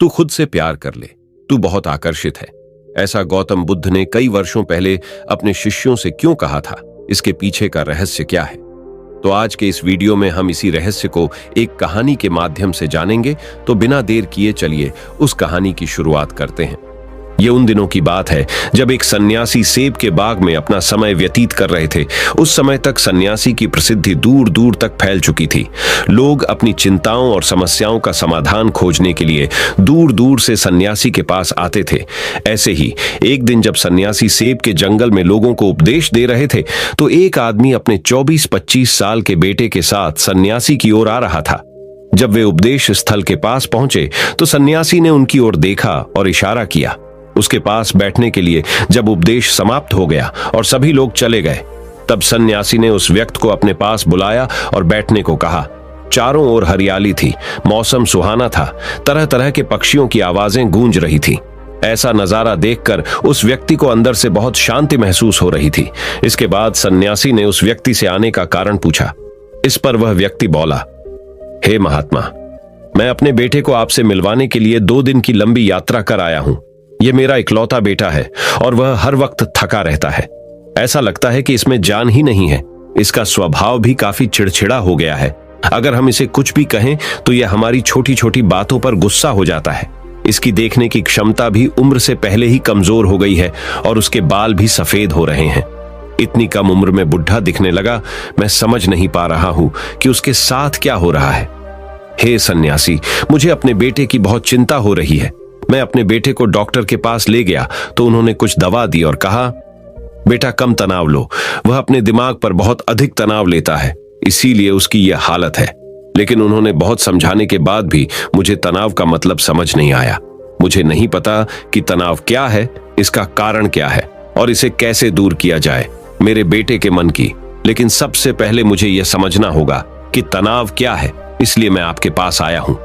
तू खुद से प्यार कर ले, तू बहुत आकर्षित है। ऐसा गौतम बुद्ध ने कई वर्षों पहले अपने शिष्यों से क्यों कहा था? इसके पीछे का रहस्य क्या है? तो आज के इस वीडियो में हम इसी रहस्य को एक कहानी के माध्यम से जानेंगे। तो बिना देर किए चलिए उस कहानी की शुरुआत करते हैं। ये उन दिनों की बात है जब एक सन्यासी सेब के बाग में अपना समय व्यतीत कर रहे थे। उस समय तक सन्यासी की प्रसिद्धि दूर दूर तक फैल चुकी थी। लोग अपनी चिंताओं और समस्याओं का समाधान खोजने के लिए दूर दूर से सन्यासी के पास आते थे। ऐसे ही एक दिन जब सन्यासी सेब के जंगल में लोगों को उपदेश दे रहे थे, तो एक आदमी अपने 24-25 साल के बेटे के साथ सन्यासी की ओर आ रहा था। जब वे उपदेश स्थल के पास पहुंचे तो सन्यासी ने उनकी ओर देखा और इशारा किया। उसके पास बैठने के लिए जब उपदेश समाप्त हो गया और सभी लोग चले गए, तब सन्यासी ने उस व्यक्ति को अपने पास बुलाया और बैठने को कहा। चारों ओर हरियाली थी, मौसम सुहाना था, तरह तरह के पक्षियों की आवाजें गूंज रही थी। ऐसा नजारा देखकर उस व्यक्ति को अंदर से बहुत शांति महसूस हो रही थी। इसके बाद सन्यासी ने उस व्यक्ति से आने का कारण पूछा। इस पर वह व्यक्ति बोला, हे महात्मा, मैं अपने बेटे को आपसे मिलवाने के लिए 2 दिन की लंबी यात्रा कर आया हूं। ये मेरा इकलौता बेटा है और वह हर वक्त थका रहता है। ऐसा लगता है कि इसमें जान ही नहीं है। इसका स्वभाव भी काफी चिड़चिड़ा हो गया है। अगर हम इसे कुछ भी कहें तो यह हमारी छोटी छोटी बातों पर गुस्सा हो जाता है। इसकी देखने की क्षमता भी उम्र से पहले ही कमजोर हो गई है और उसके बाल भी सफेद हो रहे हैं। इतनी कम उम्र में बुढ़ा दिखने लगा। मैं समझ नहीं पा रहा हूं कि उसके साथ क्या हो रहा है। हे सन्यासी, मुझे अपने बेटे की बहुत चिंता हो रही है। मैं अपने बेटे को डॉक्टर के पास ले गया तो उन्होंने कुछ दवा दी और कहा, बेटा कम तनाव लो। वह अपने दिमाग पर बहुत अधिक तनाव लेता है, इसीलिए उसकी यह हालत है। लेकिन उन्होंने बहुत समझाने के बाद भी मुझे तनाव का मतलब समझ नहीं आया। मुझे नहीं पता कि तनाव क्या है, इसका कारण क्या है और इसे कैसे दूर किया जाए मेरे बेटे के मन की। लेकिन सबसे पहले मुझे यह समझना होगा कि तनाव क्या है, इसलिए मैं आपके पास आया हूं।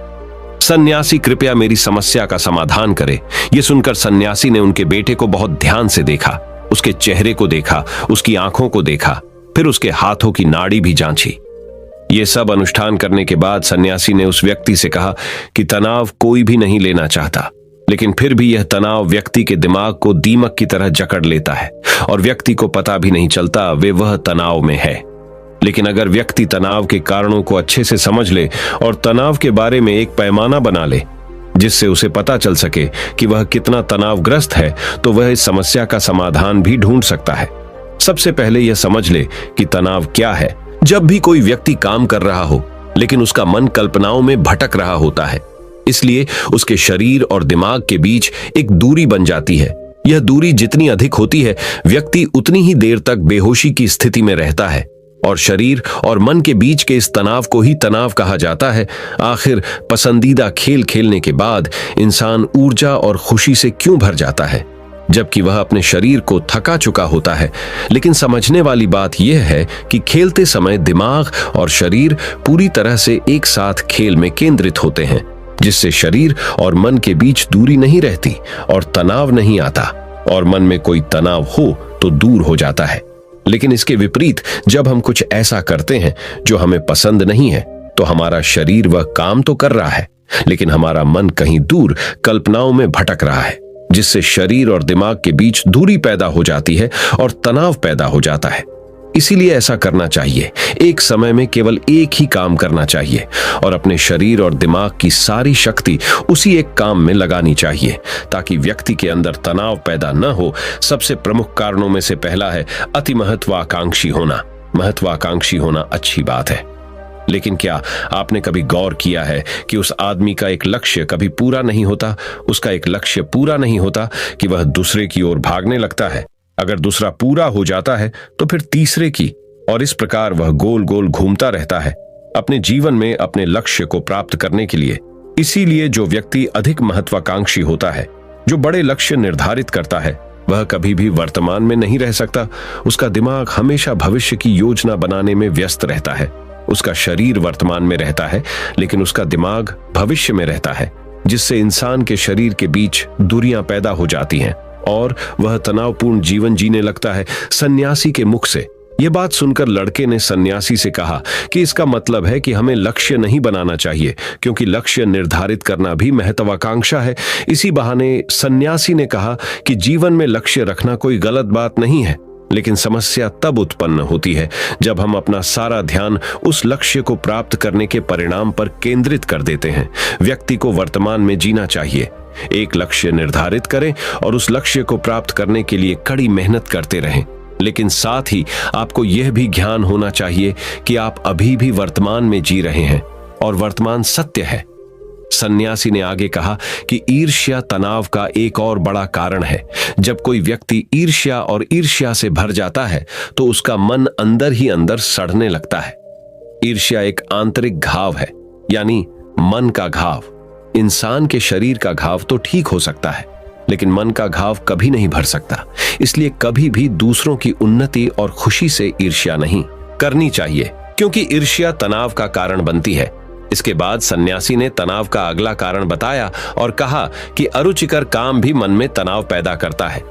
सन्यासी, कृपया मेरी समस्या का समाधान करे। यह सुनकर सन्यासी ने उनके बेटे को बहुत ध्यान से देखा। उसके चेहरे को देखा, उसकी आंखों को देखा, फिर उसके हाथों की नाड़ी भी जांची। यह सब अनुष्ठान करने के बाद सन्यासी ने उस व्यक्ति से कहा कि तनाव कोई भी नहीं लेना चाहता, लेकिन फिर भी यह तनाव व्यक्ति के दिमाग को दीमक की तरह जकड़ लेता है और व्यक्ति को पता भी नहीं चलता वह तनाव में है। लेकिन अगर व्यक्ति तनाव के कारणों को अच्छे से समझ ले और तनाव के बारे में एक पैमाना बना ले जिससे उसे पता चल सके कि वह कितना तनावग्रस्त है, तो वह इस समस्या का समाधान भी ढूंढ सकता है। सबसे पहले यह समझ ले कि तनाव क्या है। जब भी कोई व्यक्ति काम कर रहा हो लेकिन उसका मन कल्पनाओं में भटक रहा होता है, इसलिए उसके शरीर और दिमाग के बीच एक दूरी बन जाती है। यह दूरी जितनी अधिक होती है, व्यक्ति उतनी ही देर तक बेहोशी की स्थिति में रहता है और शरीर और मन के बीच के इस तनाव को ही तनाव कहा जाता है। आखिर पसंदीदा खेल खेलने के बाद इंसान ऊर्जा और खुशी से क्यों भर जाता है, जबकि वह अपने शरीर को थका चुका होता है। लेकिन समझने वाली बात यह है कि खेलते समय दिमाग और शरीर पूरी तरह से एक साथ खेल में केंद्रित होते हैं, जिससे शरीर और मन के बीच दूरी नहीं रहती और तनाव नहीं आता, और मन में कोई तनाव हो तो दूर हो जाता है। लेकिन इसके विपरीत जब हम कुछ ऐसा करते हैं जो हमें पसंद नहीं है, तो हमारा शरीर वह काम तो कर रहा है, लेकिन हमारा मन कहीं दूर कल्पनाओं में भटक रहा है, जिससे शरीर और दिमाग के बीच दूरी पैदा हो जाती है और तनाव पैदा हो जाता है। इसीलिए ऐसा करना चाहिए, एक समय में केवल एक ही काम करना चाहिए और अपने शरीर और दिमाग की सारी शक्ति उसी एक काम में लगानी चाहिए, ताकि व्यक्ति के अंदर तनाव पैदा न हो। सबसे प्रमुख कारणों में से पहला है अति महत्वाकांक्षी होना। महत्वाकांक्षी होना अच्छी बात है, लेकिन क्या आपने कभी गौर किया है कि उस आदमी का एक लक्ष्य कभी पूरा नहीं होता? उसका एक लक्ष्य पूरा नहीं होता कि वह दूसरे की ओर भागने लगता है। अगर दूसरा पूरा हो जाता है तो फिर तीसरे की, और इस प्रकार वह गोल गोल घूमता रहता है अपने जीवन में अपने लक्ष्य को प्राप्त करने के लिए। इसीलिए जो व्यक्ति अधिक महत्वाकांक्षी होता है, जो बड़े लक्ष्य निर्धारित करता है, वह कभी भी वर्तमान में नहीं रह सकता। उसका दिमाग हमेशा भविष्य की योजना बनाने में व्यस्त रहता है। उसका शरीर वर्तमान में रहता है, लेकिन उसका दिमाग भविष्य में रहता है, जिससे इंसान के शरीर के बीच दूरियां पैदा हो जाती हैं और वह तनावपूर्ण जीवन जीने लगता है। सन्यासी के मुख से यह बात सुनकर लड़के ने सन्यासी से कहा कि इसका मतलब है कि हमें लक्ष्य नहीं बनाना चाहिए, क्योंकि लक्ष्य निर्धारित करना भी महत्वाकांक्षा है। इसी बहाने सन्यासी ने कहा कि जीवन में लक्ष्य रखना कोई गलत बात नहीं है, लेकिन समस्या तब उत्पन्न होती है जब हम अपना सारा ध्यान उस लक्ष्य को प्राप्त करने के परिणाम पर केंद्रित कर देते हैं। व्यक्ति को वर्तमान में जीना चाहिए, एक लक्ष्य निर्धारित करें और उस लक्ष्य को प्राप्त करने के लिए कड़ी मेहनत करते रहें। लेकिन साथ ही आपको यह भी ज्ञान होना चाहिए कि आप अभी भी वर्तमान में जी रहे हैं और वर्तमान सत्य है। सन्यासी ने आगे कहा कि ईर्ष्या तनाव का एक और बड़ा कारण है। जब कोई व्यक्ति ईर्ष्या और ईर्ष्या से भर जाता है तो उसका मन अंदर ही अंदर सड़ने लगता है। ईर्ष्या एक आंतरिक घाव है, यानी मन का घाव। इंसान के शरीर का घाव तो ठीक हो सकता है, लेकिन मन का घाव कभी नहीं भर सकता। इसलिए कभी भी दूसरों की उन्नति और खुशी से ईर्ष्या नहीं करनी चाहिए, क्योंकि ईर्ष्या तनाव का कारण बनती है। इसके बाद सन्यासी ने तनाव का अगला कारण बताया और कहा कि अरुचिकर काम भी मन में तनाव पैदा करता है।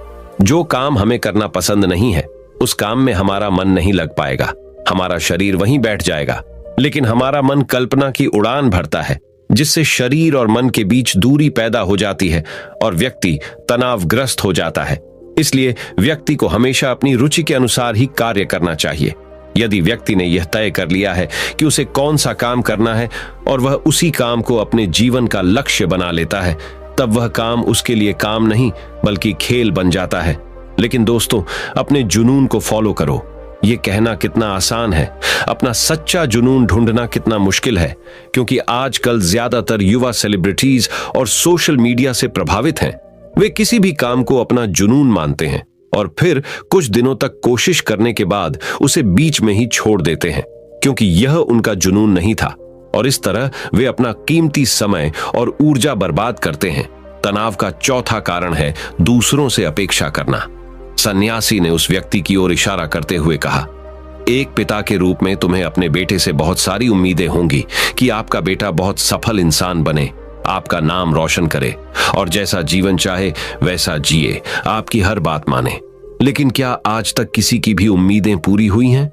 जो काम हमें करना पसंद नहीं है, उस काम में हमारा मन नहीं लग पाएगा, हमारा शरीर वहीं बैठ जाएगा। लेकिन हमारा मन कल्पना की उड़ान भरता है, जिससे शरीर और मन के बीच दूरी पैदा हो जाती है और व्यक्ति तनावग्रस्त हो जाता है। इसलिए व्यक्ति को हमेशा अपनी रुचि के अनुसार ही कार्य करना चाहिए। यदि व्यक्ति ने यह तय कर लिया है कि उसे कौन सा काम करना है और वह उसी काम को अपने जीवन का लक्ष्य बना लेता है, तब वह काम उसके लिए काम नहीं बल्कि खेल बन जाता है। लेकिन दोस्तों, अपने जुनून को फॉलो करो। यह कहना कितना आसान है, अपना सच्चा जुनून ढूंढना कितना मुश्किल है, क्योंकि आजकल ज्यादातर युवा सेलिब्रिटीज और सोशल मीडिया से प्रभावित हैं। वे किसी भी काम को अपना जुनून मानते हैं और फिर कुछ दिनों तक कोशिश करने के बाद उसे बीच में ही छोड़ देते हैं, क्योंकि यह उनका जुनून नहीं था। और इस तरह वे अपना कीमती समय और ऊर्जा बर्बाद करते हैं। तनाव का चौथा कारण है दूसरों से अपेक्षा करना। सन्यासी ने उस व्यक्ति की ओर इशारा करते हुए कहा, एक पिता के रूप में तुम्हें अपने बेटे से बहुत सारी उम्मीदें होंगी कि आपका बेटा बहुत सफल इंसान बने, आपका नाम रोशन करे और जैसा जीवन चाहे वैसा जिए, आपकी हर बात माने। लेकिन क्या आज तक किसी की भी उम्मीदें पूरी हुई हैं?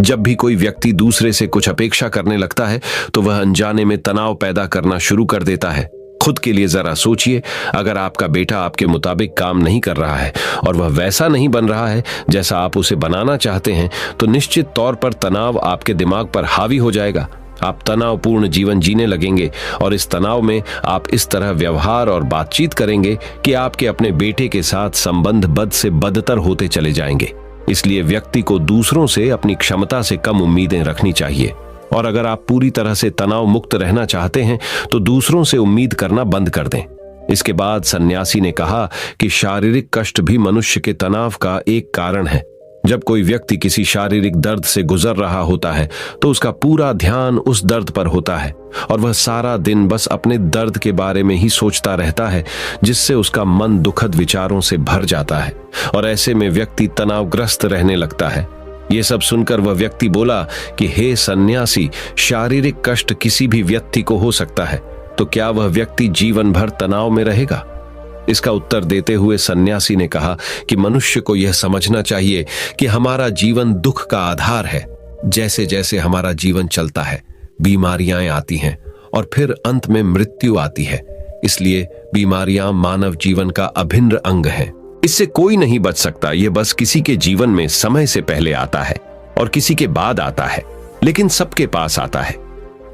जब भी कोई व्यक्ति दूसरे से कुछ अपेक्षा करने लगता है तो वह अनजाने में तनाव पैदा करना शुरू कर देता है। खुद के लिए जरा सोचिए, अगर आपका बेटा आपके मुताबिक काम नहीं कर रहा है और वह वैसा नहीं बन रहा है जैसा आप उसे बनाना चाहते हैं, तो निश्चित तौर पर तनाव आपके दिमाग पर हावी हो जाएगा। आप तनावपूर्ण जीवन जीने लगेंगे और इस तनाव में आप इस तरह व्यवहार और बातचीत करेंगे कि आपके अपने बेटे के साथ संबंध बद से बदतर होते चले जाएंगे। इसलिए व्यक्ति को दूसरों से अपनी क्षमता से कम उम्मीदें रखनी चाहिए। और अगर आप पूरी तरह से तनाव मुक्त रहना चाहते हैं तो दूसरों से उम्मीद करना बंद कर दें। इसके बाद सन्यासी ने कहा कि शारीरिक कष्ट भी मनुष्य के तनाव का एक कारण है। जब कोई व्यक्ति किसी शारीरिक दर्द से गुजर रहा होता है तो उसका पूरा ध्यान उस दर्द पर होता है और वह सारा दिन बस अपने दर्द के बारे में ही सोचता रहता है, जिससे उसका मन दुखद विचारों से भर जाता है और ऐसे में व्यक्ति तनावग्रस्त रहने लगता है। ये सब सुनकर वह व्यक्ति बोला कि हे सन्यासी, शारीरिक कष्ट किसी भी व्यक्ति को हो सकता है, तो क्या वह व्यक्ति जीवन भर तनाव में रहेगा? इसका उत्तर देते हुए सन्यासी ने कहा कि मनुष्य को यह समझना चाहिए कि हमारा जीवन दुख का आधार है। जैसे जैसे हमारा जीवन चलता है, बीमारियां आती हैं और फिर अंत में मृत्यु आती है। इसलिए बीमारियां मानव जीवन का अभिन्न अंग है। इससे कोई नहीं बच सकता। यह बस किसी के जीवन में समय से पहले आता है और किसी के बाद आता है, लेकिन सबके पास आता है।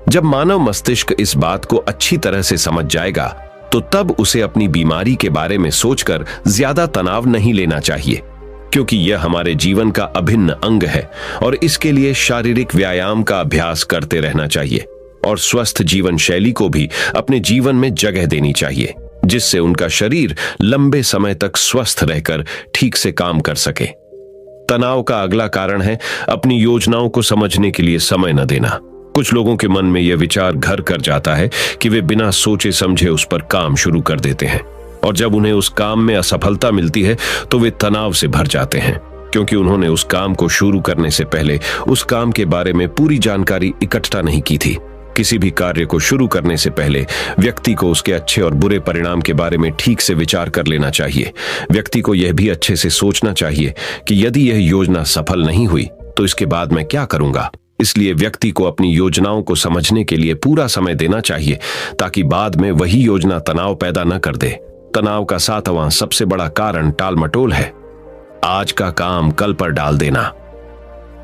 जब मानव मस्तिष्क इस बात को अच्छी तरह से समझ जाएगा तो तब उसे अपनी बीमारी के बारे में सोचकर ज्यादा तनाव नहीं लेना चाहिए, क्योंकि यह हमारे जीवन का अभिन्न अंग है और इसके लिए शारीरिक व्यायाम का अभ्यास करते रहना चाहिए और स्वस्थ जीवन शैली को भी अपने जीवन में जगह देनी चाहिए, जिससे उनका शरीर लंबे समय तक स्वस्थ रहकर ठीक से काम कर सके। तनाव का अगला कारण है अपनी योजनाओं को समझने के लिए समय न देना। कुछ लोगों के मन में यह विचार घर कर जाता है कि वे बिना सोचे समझे उस पर काम शुरू कर देते हैं और जब उन्हें उस काम में असफलता मिलती है तो वे तनाव से भर जाते हैं, क्योंकि उन्होंने उस काम को शुरू करने से पहले उस काम के बारे में पूरी जानकारी इकट्ठा नहीं की थी। किसी भी कार्य को शुरू करने से पहले व्यक्ति को उसके अच्छे और बुरे परिणाम के बारे में ठीक से विचार कर लेना चाहिए। व्यक्ति को यह भी अच्छे से सोचना चाहिए कि यदि यह योजना सफल नहीं हुई तो इसके बाद मैं क्या करूंगा। इसलिए व्यक्ति को अपनी योजनाओं को समझने के लिए पूरा समय देना चाहिए, ताकि बाद में वही योजना तनाव पैदा न कर दे। तनाव का 7वां सबसे बड़ा कारण टालमटोल है। आज का काम कल पर डाल देना।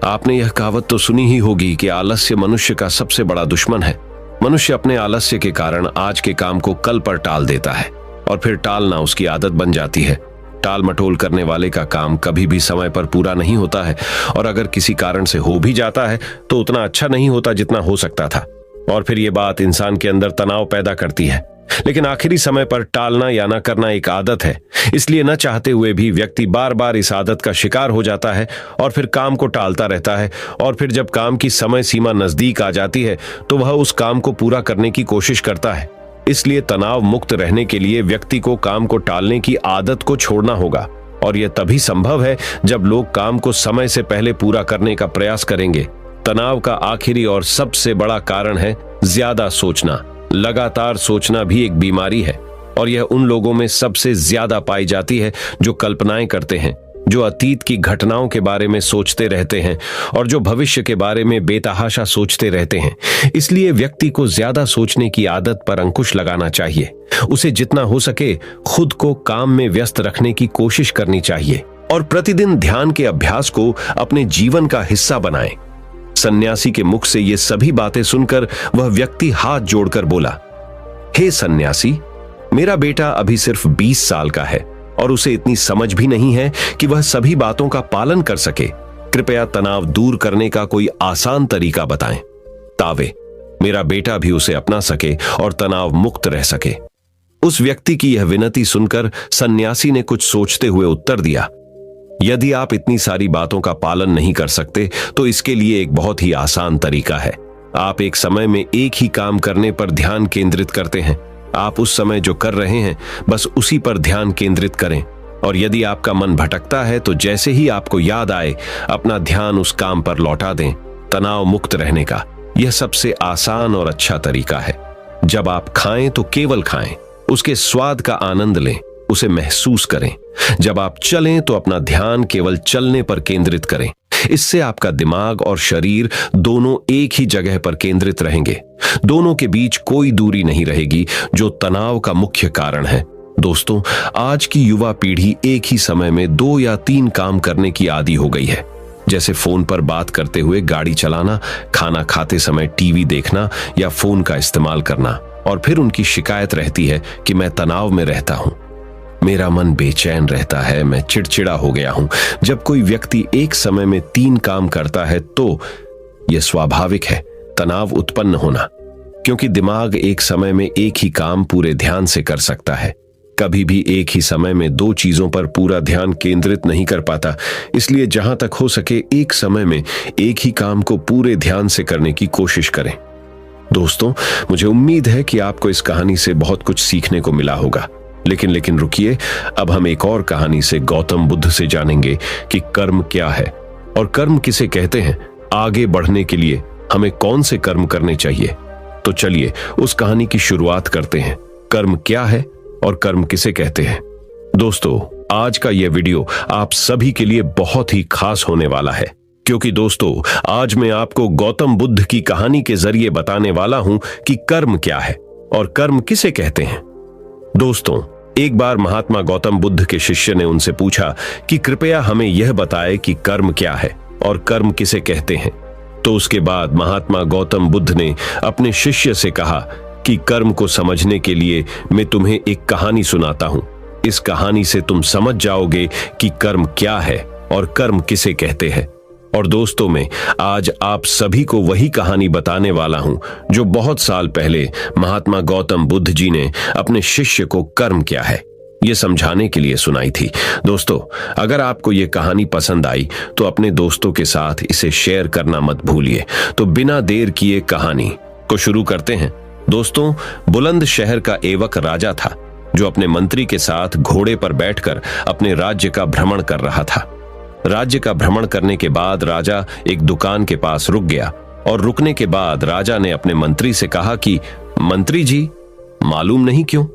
आपने यह कहावत तो सुनी ही होगी कि आलस्य मनुष्य का सबसे बड़ा दुश्मन है। मनुष्य अपने आलस्य के कारण आज के काम को कल पर टाल देता है और फिर टालना उसकी आदत बन जाती है। टाल मटोल करने वाले का काम कभी भी समय पर पूरा नहीं होता है, और अगर किसी कारण से हो भी जाता है तो उतना अच्छा नहीं होता जितना हो सकता था, और फिर ये बात इंसान के अंदर तनाव पैदा करती है। लेकिन आखिरी समय पर टालना या ना करना एक आदत है, इसलिए न चाहते हुए भी व्यक्ति बार बार इस आदत का शिकार हो जाता है और फिर काम को टालता रहता है, और फिर जब काम की समय सीमा नजदीक आ जाती है तो वह उस काम को पूरा करने की कोशिश करता है। इसलिए तनाव मुक्त रहने के लिए व्यक्ति को काम को टालने की आदत को छोड़ना होगा, और यह तभी संभव है जब लोग काम को समय से पहले पूरा करने का प्रयास करेंगे। तनाव का आखिरी और सबसे बड़ा कारण है ज्यादा सोचना। लगातार सोचना भी एक बीमारी है, और यह उन लोगों में सबसे ज्यादा पाई जाती है जो कल्पनाएं करते हैं, जो अतीत की घटनाओं के बारे में सोचते रहते हैं और जो भविष्य के बारे में बेतहाशा सोचते रहते हैं। इसलिए व्यक्ति को ज्यादा सोचने की आदत पर अंकुश लगाना चाहिए। उसे जितना हो सके खुद को काम में व्यस्त रखने की कोशिश करनी चाहिए, और प्रतिदिन ध्यान के अभ्यास को अपने जीवन का हिस्सा बनाएं। सन्यासी के मुख से ये सभी बातें सुनकर वह व्यक्ति हाथ जोड़कर बोला, हे सन्यासी, मेरा बेटा अभी सिर्फ 20 साल का है और उसे इतनी समझ भी नहीं है कि वह सभी बातों का पालन कर सके। कृपया तनाव दूर करने का कोई आसान तरीका बताएं, तावे मेरा बेटा भी उसे अपना सके और तनाव मुक्त रह सके। उस व्यक्ति की यह विनती सुनकर सन्यासी ने कुछ सोचते हुए उत्तर दिया, यदि आप इतनी सारी बातों का पालन नहीं कर सकते तो इसके लिए एक बहुत ही आसान तरीका है। आप एक समय में एक ही काम करने पर ध्यान केंद्रित करते हैं। आप उस समय जो कर रहे हैं बस उसी पर ध्यान केंद्रित करें, और यदि आपका मन भटकता है तो जैसे ही आपको याद आए अपना ध्यान उस काम पर लौटा दें। तनाव मुक्त रहने का यह सबसे आसान और अच्छा तरीका है। जब आप खाएं तो केवल खाएं, उसके स्वाद का आनंद लें, उसे महसूस करें। जब आप चलें तो अपना ध्यान केवल चलने पर केंद्रित करें। इससे आपका दिमाग और शरीर दोनों एक ही जगह पर केंद्रित रहेंगे। दोनों के बीच कोई दूरी नहीं रहेगी, जो तनाव का मुख्य कारण है। दोस्तों, आज की युवा पीढ़ी एक ही समय में 2 या 3 काम करने की आदी हो गई है, जैसे फोन पर बात करते हुए गाड़ी चलाना, खाना खाते समय टीवी देखना या फोन का इस्तेमाल करना। और फिर उनकी शिकायत रहती है कि मैं तनाव में रहता हूं, मेरा मन बेचैन रहता है, मैं चिड़चिड़ा हो गया हूं। जब कोई व्यक्ति एक समय में 3 काम करता है तो यह स्वाभाविक है तनाव उत्पन्न होना, क्योंकि दिमाग एक समय में एक ही काम पूरे ध्यान से कर सकता है। कभी भी एक ही समय में 2 चीजों पर पूरा ध्यान केंद्रित नहीं कर पाता। इसलिए जहां तक हो सके एक समय में एक ही काम को पूरे ध्यान से करने की कोशिश करें। दोस्तों, मुझे उम्मीद है कि आपको इस कहानी से बहुत कुछ सीखने को मिला होगा। लेकिन रुकिए, अब हम एक और कहानी से गौतम बुद्ध से जानेंगे कि कर्म क्या है और कर्म किसे कहते हैं। आगे बढ़ने के लिए हमें कौन से कर्म करने चाहिए, तो चलिए उस कहानी की शुरुआत करते हैं। कर्म क्या है और कर्म किसे कहते हैं। दोस्तों, आज का यह वीडियो आप सभी के लिए बहुत ही खास होने वाला है, क्योंकि दोस्तों आज मैं आपको गौतम बुद्ध की कहानी के जरिए बताने वाला हूं कि कर्म क्या है और कर्म किसे कहते हैं। दोस्तों, एक बार महात्मा गौतम बुद्ध के शिष्य ने उनसे पूछा कि कृपया हमें यह बताएं कि कर्म क्या है और कर्म किसे कहते हैं। तो उसके बाद महात्मा गौतम बुद्ध ने अपने शिष्य से कहा कि कर्म को समझने के लिए मैं तुम्हें एक कहानी सुनाता हूं। इस कहानी से तुम समझ जाओगे कि कर्म क्या है और कर्म किसे कहते हैं। और दोस्तों, मैं आज आप सभी को वही कहानी बताने वाला हूं जो बहुत साल पहले महात्मा गौतम बुद्ध जी ने अपने शिष्य को कर्म क्या है ये समझाने के लिए सुनाई थी। दोस्तों, अगर आपको ये कहानी पसंद आई तो अपने दोस्तों के साथ इसे शेयर करना मत भूलिए। तो बिना देर किए कहानी को शुरू करते हैं। दोस्तों, बुलंद शहर का एवक राजा था जो अपने मंत्री के साथ घोड़े पर बैठकर अपने राज्य का भ्रमण कर रहा था। राज्य का भ्रमण करने के बाद राजा एक दुकान के पास रुक गया, और रुकने के बाद राजा ने अपने मंत्री से कहा कि मंत्री जी, मालूम नहीं क्यों,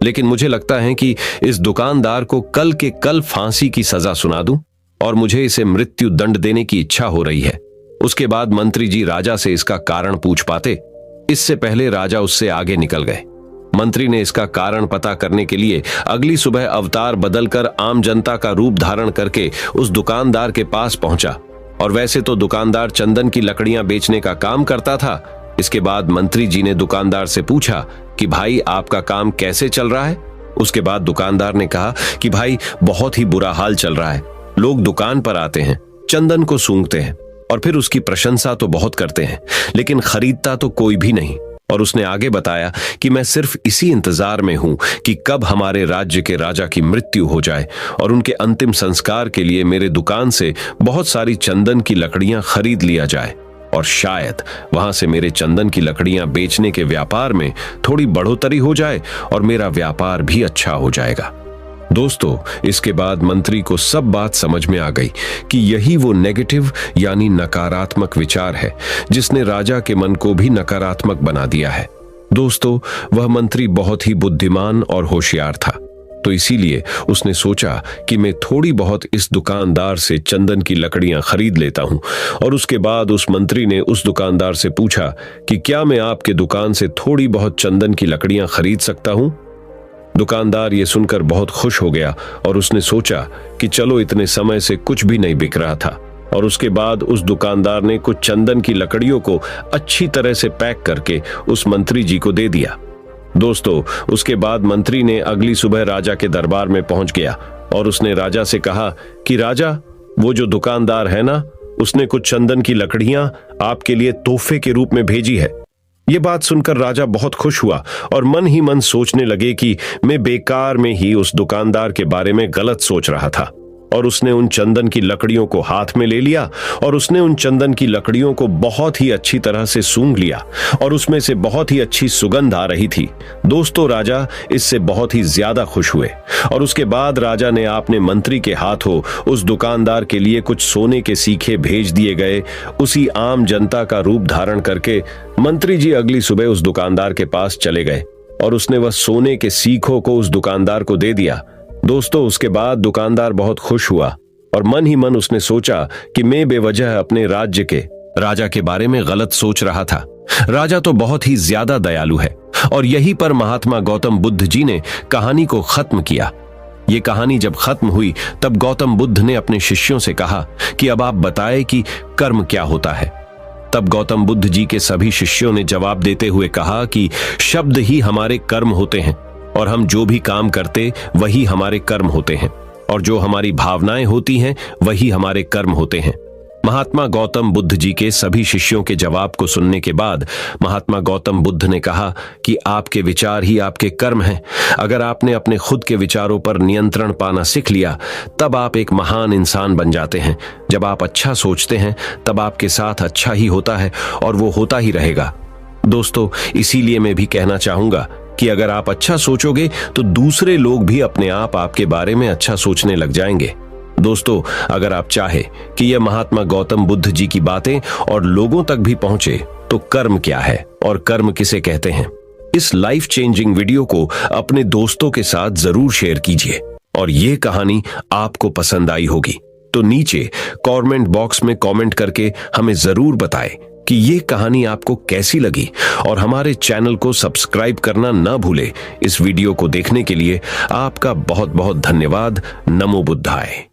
लेकिन मुझे लगता है कि इस दुकानदार को कल के कल फांसी की सजा सुना दूं। और मुझे इसे मृत्यु दंड देने की इच्छा हो रही है। उसके बाद मंत्री जी राजा से इसका कारण पूछ पाते, इससे पहले राजा उससे आगे निकल गए। मंत्री ने इसका कारण पता करने के लिए अगली सुबह अवतार बदलकर आम जनता का रूप धारण करके उस दुकानदार के पास पहुंचा। और वैसे तो दुकानदार चंदन की लकड़ियां बेचने का काम करता था। इसके बाद मंत्री जी ने दुकानदार से पूछा कि भाई आपका काम कैसे चल रहा है। उसके बाद दुकानदार ने कहा कि भाई बहुत ही बुरा हाल चल रहा है। लोग दुकान पर आते हैं, चंदन को सूंघते हैं और फिर उसकी प्रशंसा तो बहुत करते हैं, लेकिन खरीदता तो कोई भी नहीं। और उसने आगे बताया कि मैं सिर्फ इसी इंतजार में हूं कि कब हमारे राज्य के राजा की मृत्यु हो जाए और उनके अंतिम संस्कार के लिए मेरे दुकान से बहुत सारी चंदन की लकड़ियां खरीद लिया जाए और शायद वहां से मेरे चंदन की लकड़ियां बेचने के व्यापार में थोड़ी बढ़ोतरी हो जाए और मेरा व्यापार भी अच्छा हो जाएगा। दोस्तों, इसके बाद मंत्री को सब बात समझ में आ गई कि यही वो नेगेटिव यानी नकारात्मक विचार है जिसने राजा के मन को भी नकारात्मक बना दिया है। दोस्तों, वह मंत्री बहुत ही बुद्धिमान और होशियार था, तो इसीलिए उसने सोचा कि मैं थोड़ी बहुत इस दुकानदार से चंदन की लकड़ियां खरीद लेता हूं। और उसके बाद उस मंत्री ने उस दुकानदार से पूछा कि क्या मैं आपके दुकान से थोड़ी बहुत चंदन की लकड़ियां खरीद सकता हूं। दुकानदार ये सुनकर बहुत खुश हो गया और उसने सोचा कि चलो, इतने समय से कुछ भी नहीं बिक रहा था। और उसके बाद उस दुकानदार ने कुछ चंदन की लकड़ियों को अच्छी तरह से पैक करके उस मंत्री जी को दे दिया। दोस्तों, उसके बाद मंत्री ने अगली सुबह राजा के दरबार में पहुंच गया और उसने राजा से कहा कि राजा, वो जो दुकानदार है ना, उसने कुछ चंदन की लकड़ियां आपके लिए तोहफे के रूप में भेजी है। ये बात सुनकर राजा बहुत खुश हुआ और मन ही मन सोचने लगे कि मैं बेकार में ही उस दुकानदार के बारे में गलत सोच रहा था। और उसने उन चंदन की लकड़ियों को हाथ में ले लिया और उसने उन चंदन की लकड़ियों को बहुत ही अच्छी तरह से सूंघ लिया और उसमें से बहुत ही अच्छी सुगंध आ रही थी। दोस्तों, राजा इससे बहुत ही ज्यादा खुश हुए और उसके बाद राजा ने अपने मंत्री के हाथों उस दुकानदार के लिए कुछ सोने के सीखे भेज दिए गए। उसी आम जनता का रूप धारण करके मंत्री जी अगली सुबह उस दुकानदार के पास चले गए और उसने वह सोने के सीखों को उस दुकानदार को दे दिया। दोस्तों, उसके बाद दुकानदार बहुत खुश हुआ और मन ही मन उसने सोचा कि मैं बेवजह अपने राज्य के राजा के बारे में गलत सोच रहा था। राजा तो बहुत ही ज्यादा दयालु है। और यहीं पर महात्मा गौतम बुद्ध जी ने कहानी को खत्म किया। ये कहानी जब खत्म हुई तब गौतम बुद्ध ने अपने शिष्यों से कहा कि अब आप बताएं कि कर्म क्या होता है। तब गौतम बुद्ध जी के सभी शिष्यों ने जवाब देते हुए कहा कि शब्द ही हमारे कर्म होते हैं और हम जो भी काम करते वही हमारे कर्म होते हैं और जो हमारी भावनाएं होती हैं वही हमारे कर्म होते हैं। महात्मा गौतम बुद्ध जी के सभी शिष्यों के जवाब को सुनने के बाद महात्मा गौतम बुद्ध ने कहा कि आपके विचार ही आपके कर्म हैं। अगर आपने अपने खुद के विचारों पर नियंत्रण पाना सीख लिया तब आप एक महान इंसान बन जाते हैं। जब आप अच्छा सोचते हैं तब आपके साथ अच्छा ही होता है और वो होता ही रहेगा। दोस्तों, इसीलिए मैं भी कहना चाहूंगा कि अगर आप अच्छा सोचोगे तो दूसरे लोग भी अपने आप आपके बारे में अच्छा सोचने लग जाएंगे। दोस्तों, अगर आप चाहे कि यह महात्मा गौतम बुद्ध जी की बातें और लोगों तक भी पहुंचे तो कर्म क्या है और कर्म किसे कहते हैं, इस लाइफ चेंजिंग वीडियो को अपने दोस्तों के साथ जरूर शेयर कीजिए। और ये कहानी आपको पसंद आई होगी तो नीचे कमेंट बॉक्स में कमेंट करके हमें जरूर बताएं कि ये कहानी आपको कैसी लगी। और हमारे चैनल को सब्सक्राइब करना ना भूले। इस वीडियो को देखने के लिए आपका बहुत बहुत धन्यवाद। नमो बुद्धाय।